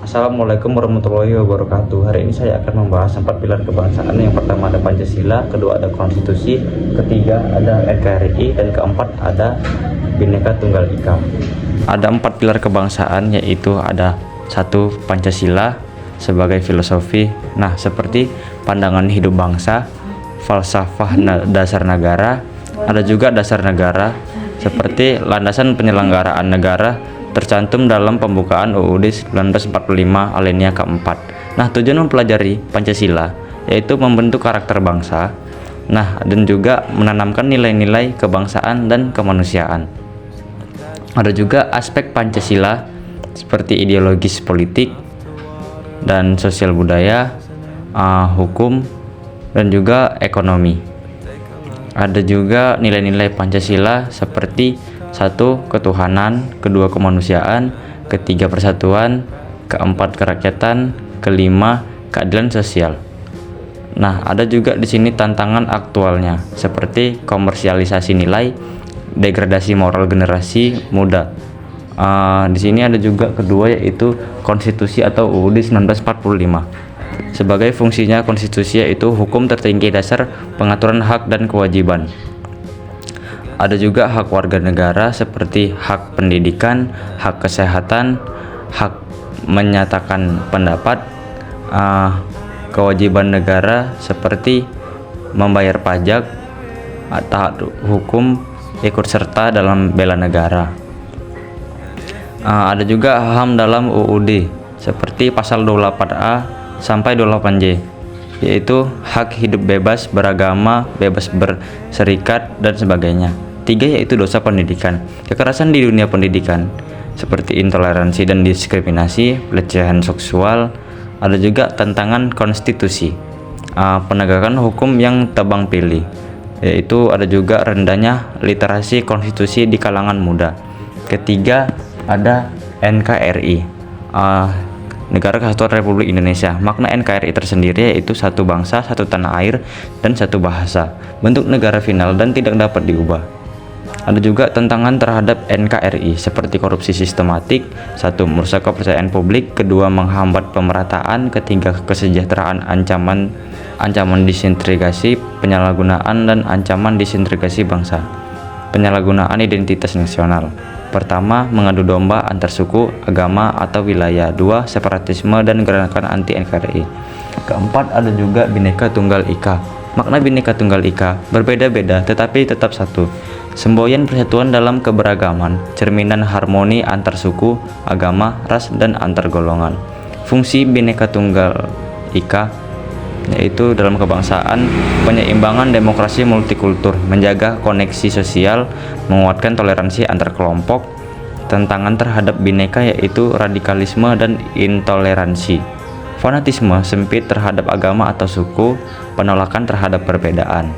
Assalamualaikum warahmatullahi wabarakatuh. Hari ini saya akan membahas 4 pilar kebangsaan. Yang pertama ada Pancasila, kedua ada Konstitusi, ketiga ada NKRI, dan keempat ada Bhinneka Tunggal Ika. Ada 4 pilar kebangsaan, yaitu ada 1. Pancasila sebagai filosofi. Nah, seperti pandangan hidup bangsa, falsafah dasar negara, ada juga dasar negara, seperti landasan penyelenggaraan negara tercantum dalam pembukaan UUD 1945 alinea keempat. Nah, tujuan mempelajari Pancasila yaitu membentuk karakter bangsa, dan juga menanamkan nilai-nilai kebangsaan dan kemanusiaan. Ada juga aspek Pancasila seperti ideologis politik dan sosial budaya, hukum, dan juga ekonomi. Ada juga nilai-nilai Pancasila seperti 1. Ketuhanan, kedua kemanusiaan, ketiga persatuan, keempat kerakyatan, kelima keadilan sosial. Nah, ada juga di sini tantangan aktualnya seperti komersialisasi nilai, degradasi moral generasi muda. Di sini ada juga kedua, yaitu konstitusi atau UUD 1945. Sebagai fungsinya konstitusi yaitu hukum tertinggi dasar pengaturan hak dan kewajiban. Ada juga hak warga negara seperti hak pendidikan, hak kesehatan, hak menyatakan pendapat, kewajiban negara seperti membayar pajak, taat hukum, ikut serta dalam bela negara. Ada juga HAM dalam UUD seperti pasal 28A sampai 28J, yaitu hak hidup bebas beragama, bebas berserikat, dan sebagainya. 3. Yaitu dosa pendidikan, kekerasan di dunia pendidikan seperti intoleransi dan diskriminasi, pelecehan seksual. Ada juga tantangan konstitusi, penegakan hukum yang tebang pilih, yaitu ada juga rendahnya literasi konstitusi di kalangan muda. Ketiga ada NKRI, Negara Kesatuan Republik Indonesia. Makna NKRI tersendiri yaitu satu bangsa, satu tanah air, dan satu bahasa. Bentuk negara final dan tidak dapat diubah. Ada juga tantangan terhadap NKRI seperti korupsi sistematik, 1. Merusak kepercayaan publik, kedua menghambat pemerataan, ketiga kesejahteraan, ancaman disintegrasi, penyalahgunaan dan ancaman disintegrasi bangsa, penyalahgunaan identitas nasional. Pertama, mengadu domba antar suku, agama, atau wilayah. 2. Separatisme dan gerakan anti NKRI. Keempat, ada juga Bhinneka Tunggal Ika. Makna Bhinneka Tunggal Ika berbeda-beda tetapi tetap satu. Semboyan persatuan dalam keberagaman, cerminan harmoni antar suku, agama, ras, dan antar golongan. Fungsi Bhinneka Tunggal Ika yaitu dalam kebangsaan, penyeimbangan demokrasi multikultur, menjaga koneksi sosial, menguatkan toleransi antar kelompok. Tantangan terhadap Bhinneka yaitu radikalisme dan intoleransi, fanatisme sempit terhadap agama atau suku, penolakan terhadap perbedaan,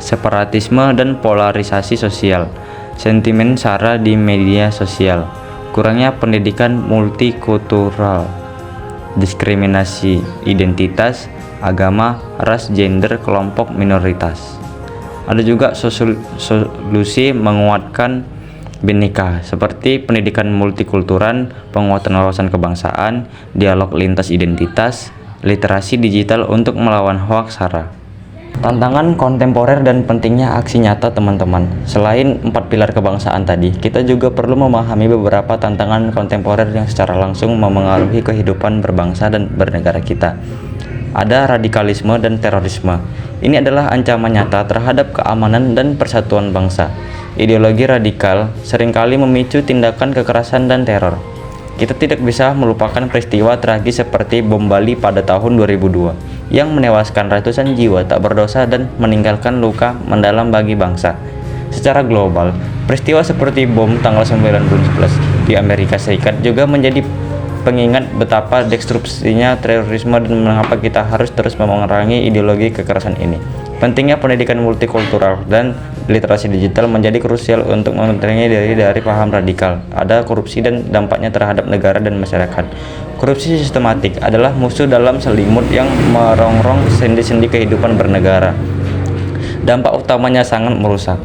separatisme dan polarisasi sosial, sentimen sara di media sosial, kurangnya pendidikan multikultural, diskriminasi identitas, agama, ras, gender, kelompok minoritas. Ada juga solusi menguatkan Bhinneka seperti pendidikan multikulturan, penguatan wawasan kebangsaan, dialog lintas identitas, literasi digital untuk melawan hoaks sara. Tantangan kontemporer dan pentingnya aksi nyata, teman-teman. Selain 4 pilar kebangsaan tadi, kita juga perlu memahami beberapa tantangan kontemporer yang secara langsung memengaruhi kehidupan berbangsa dan bernegara kita. Ada radikalisme dan terorisme. Ini adalah ancaman nyata terhadap keamanan dan persatuan bangsa. Ideologi radikal seringkali memicu tindakan kekerasan dan teror. Kita tidak bisa melupakan peristiwa tragis seperti bom Bali pada tahun 2002 yang menewaskan ratusan jiwa tak berdosa dan meninggalkan luka mendalam bagi bangsa. Secara global, peristiwa seperti bom tanggal 9/11 di Amerika Serikat juga menjadi pengingat betapa destruksinya terorisme dan mengapa kita harus terus memerangi ideologi kekerasan ini. Pentingnya pendidikan multikultural dan literasi digital menjadi krusial untuk membentengi diri dari paham radikal. Ada korupsi dan dampaknya terhadap negara dan masyarakat. Korupsi sistematik adalah musuh dalam selimut yang merongrong sendi-sendi kehidupan bernegara. Dampak utamanya sangat merusak,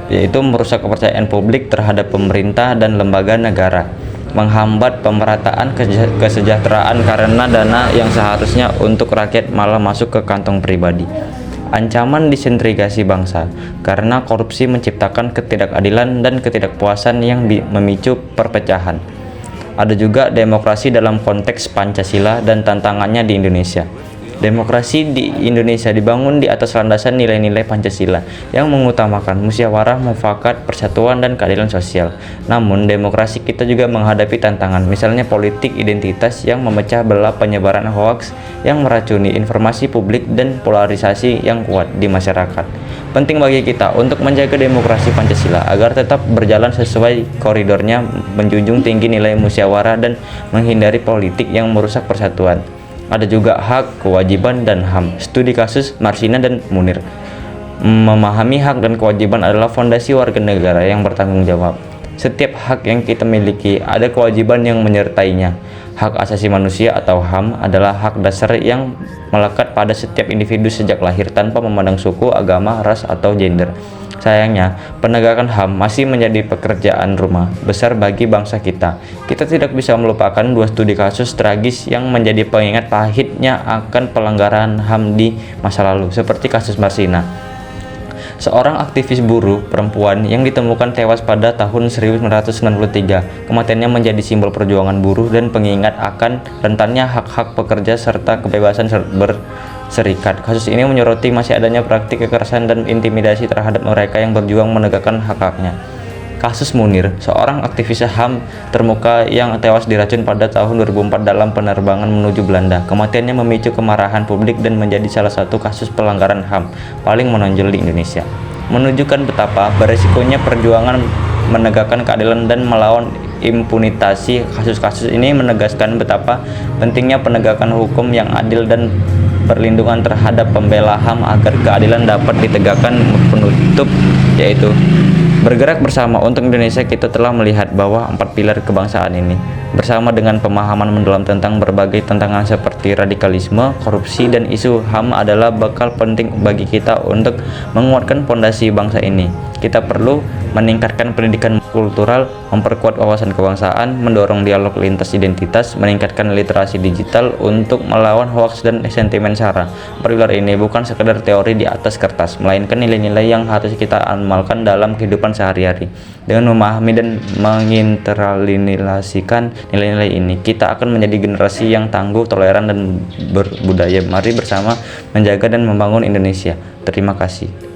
yaitu merusak kepercayaan publik terhadap pemerintah dan lembaga negara. menghambat pemerataan kesejahteraan karena dana yang seharusnya untuk rakyat malah masuk ke kantong pribadi. Ancaman disintegrasi bangsa, karena korupsi menciptakan ketidakadilan dan ketidakpuasan yang memicu perpecahan. Ada juga demokrasi dalam konteks Pancasila dan tantangannya di Indonesia. Demokrasi di Indonesia dibangun di atas landasan nilai-nilai Pancasila yang mengutamakan musyawarah, mufakat, persatuan, dan keadilan sosial. Namun, demokrasi kita juga menghadapi tantangan, misalnya politik identitas yang memecah belah, penyebaran hoaks yang meracuni informasi publik, dan polarisasi yang kuat di masyarakat. Penting bagi kita untuk menjaga demokrasi Pancasila agar tetap berjalan sesuai koridornya, menjunjung tinggi nilai musyawarah dan menghindari politik yang merusak persatuan. Ada juga hak, kewajiban, dan HAM. Studi kasus Marsina dan Munir. Memahami hak dan kewajiban adalah fondasi warga negara yang bertanggung jawab. Setiap hak yang kita miliki ada kewajiban yang menyertainya. Hak asasi manusia atau HAM adalah hak dasar yang melekat pada setiap individu sejak lahir tanpa memandang suku, agama, ras, atau gender. Sayangnya, penegakan HAM masih menjadi pekerjaan rumah besar bagi bangsa kita. Kita tidak bisa melupakan dua studi kasus tragis yang menjadi pengingat pahitnya akan pelanggaran HAM di masa lalu, seperti kasus Marsina. Seorang aktivis buruh perempuan yang ditemukan tewas pada tahun 1993. Kematiannya menjadi simbol perjuangan buruh dan pengingat akan rentannya hak-hak pekerja serta kebebasan berserikat. Kasus ini menyoroti masih adanya praktik kekerasan dan intimidasi terhadap mereka yang berjuang menegakkan hak-haknya. Kasus Munir, seorang aktivis HAM termuka yang tewas diracun pada tahun 2004 dalam penerbangan menuju Belanda. Kematiannya memicu kemarahan publik dan menjadi salah satu kasus pelanggaran HAM paling menonjol di Indonesia. Menunjukkan betapa beresikonya perjuangan menegakkan keadilan dan melawan impunitasi. Kasus-kasus ini menegaskan betapa pentingnya penegakan hukum yang adil dan perlindungan terhadap pembela HAM agar keadilan dapat ditegakkan. Penutup yaitu bergerak bersama untuk Indonesia. Kita telah melihat bahwa 4 pilar kebangsaan ini bersama dengan pemahaman mendalam tentang berbagai tantangan seperti radikalisme, korupsi, dan isu HAM adalah bekal penting bagi kita untuk menguatkan fondasi bangsa ini. Kita perlu meningkatkan pendidikan kultural, memperkuat wawasan kebangsaan, mendorong dialog lintas identitas, meningkatkan literasi digital untuk melawan hoaks dan sentimen sara. Pilar ini bukan sekedar teori di atas kertas, melainkan nilai-nilai yang harus kita amalkan dalam kehidupan sehari-hari. Dengan memahami dan menginternalisasikan nilai-nilai ini, kita akan menjadi generasi yang tangguh, toleran, dan berbudaya. Mari bersama menjaga dan membangun Indonesia. Terima kasih.